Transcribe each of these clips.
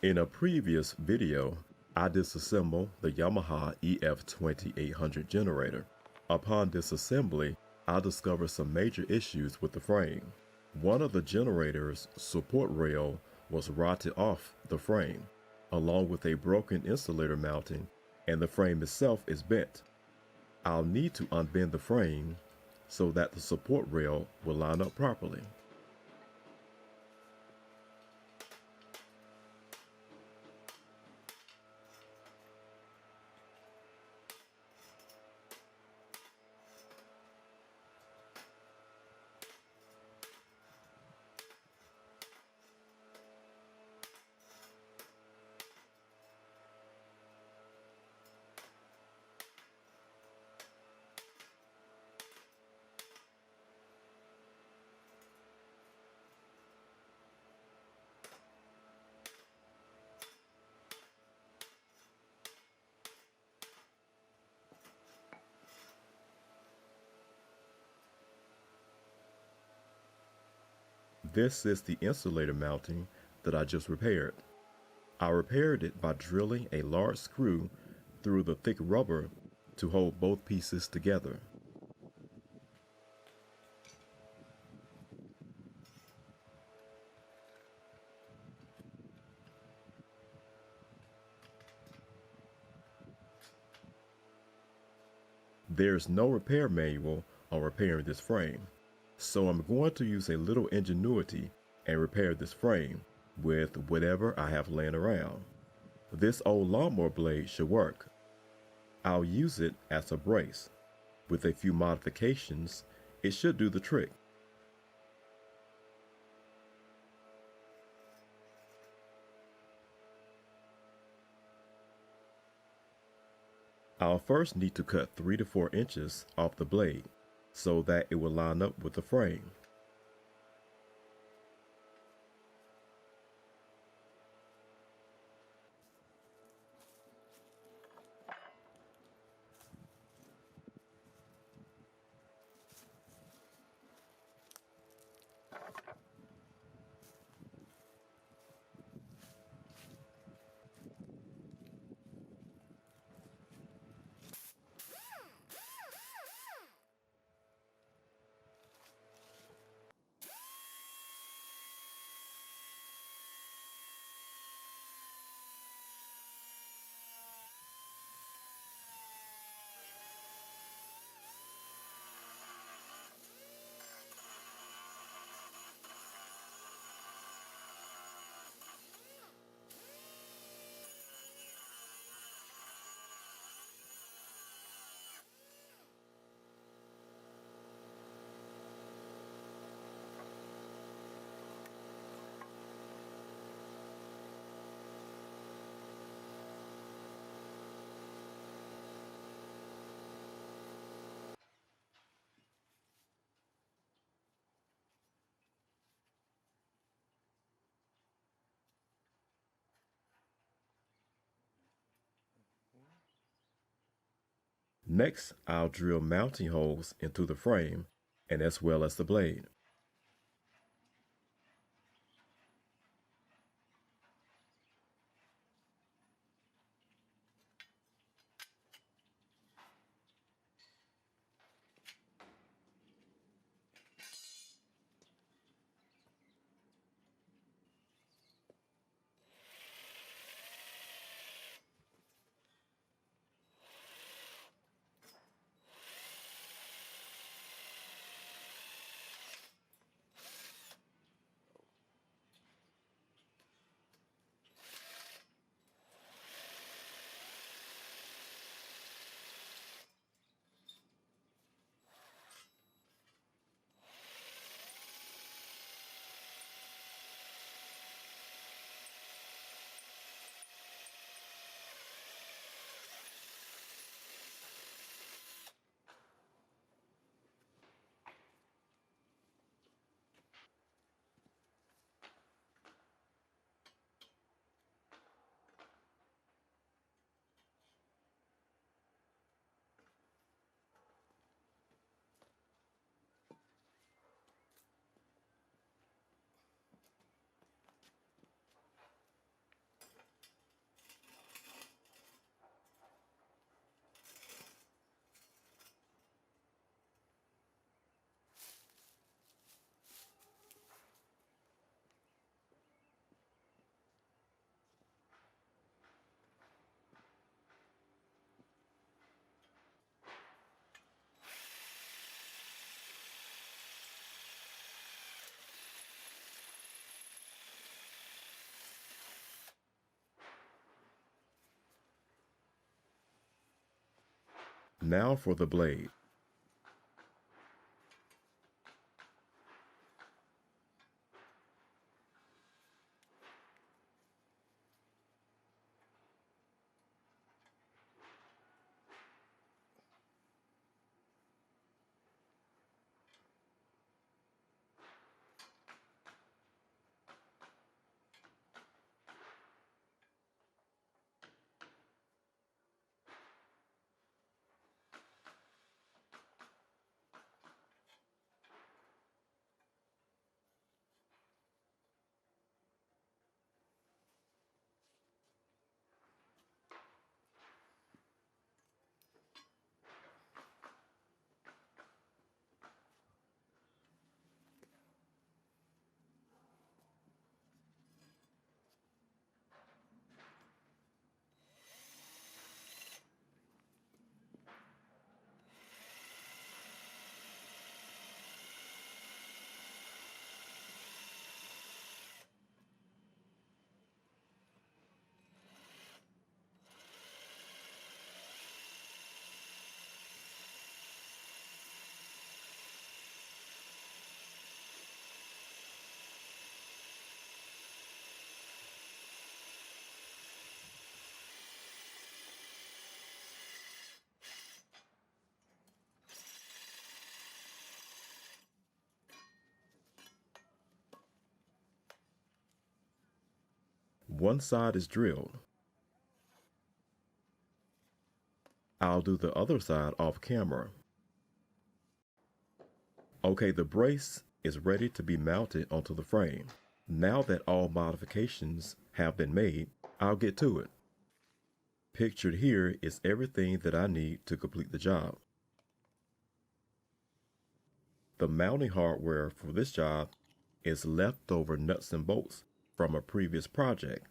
In a previous video, I disassembled the Yamaha EF2800 generator. Upon disassembly, I discovered some major issues with the frame. One of the generator's support rail was rotted off the frame, along with a broken insulator mounting, and the frame itself is bent. I'll need to unbend the frame so that the support rail will line up properly. This is the insulator mounting that I just repaired. I repaired it by drilling a large screw through the thick rubber to hold both pieces together. There's no repair manual on repairing this frame, so I'm going to use a little ingenuity and repair this frame with whatever I have laying around. This old lawnmower blade should work. I'll use it as a brace. With a few modifications, it should do the trick. I'll first need to cut 3 to 4 inches off the blade so that it will line up with the frame. Next, I'll drill mounting holes into the frame and as well as the blade. Now for the blade. One side is drilled. I'll do the other side off camera. Okay, the brace is ready to be mounted onto the frame. Now that all modifications have been made, I'll get to it. Pictured here is everything that I need to complete the job. The mounting hardware for this job is leftover nuts and bolts from a previous project.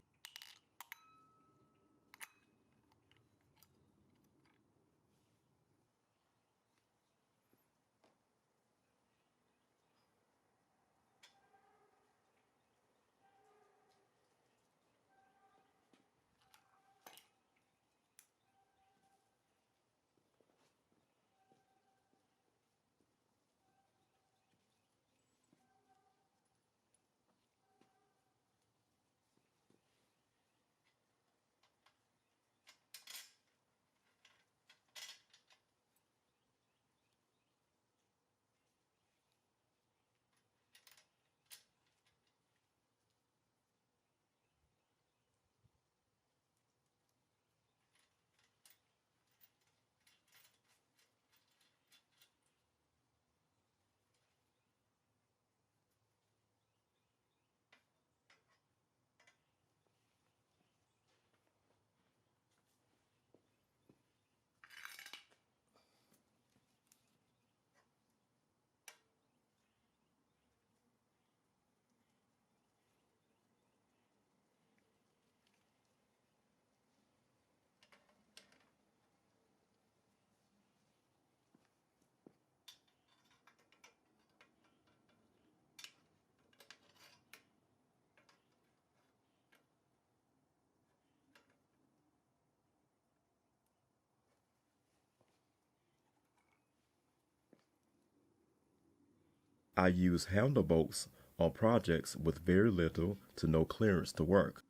I use handle bolts on projects with very little to no clearance to work.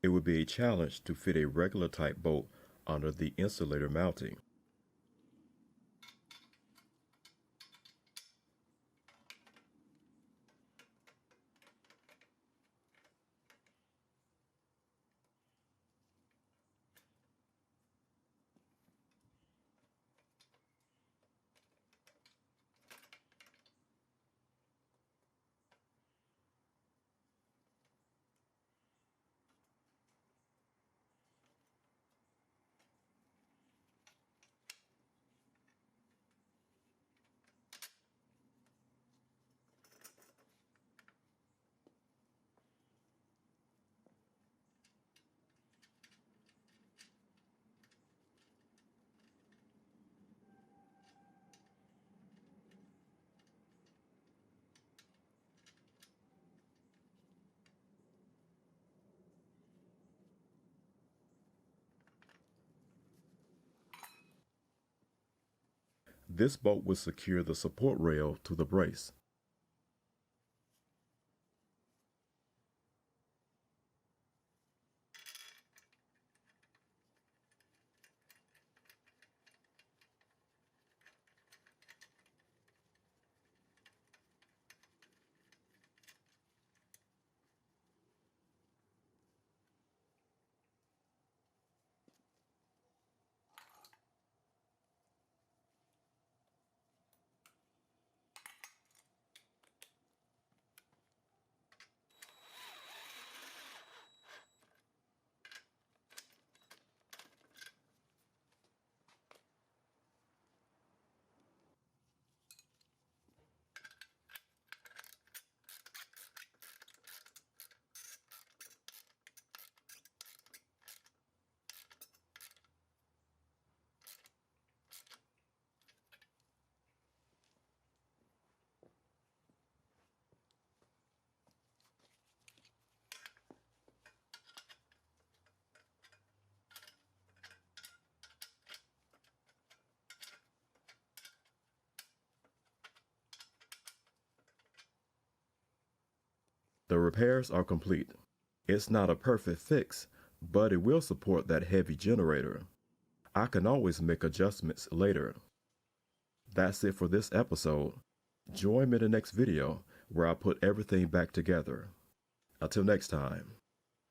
It would be a challenge to fit a regular type bolt under the insulator mounting. This bolt will secure the support rail to the brace. The repairs are complete. It's not a perfect fix, but it will support that heavy generator. I can always make adjustments later. That's it for this episode. Join me in the next video where I put everything back together. Until next time.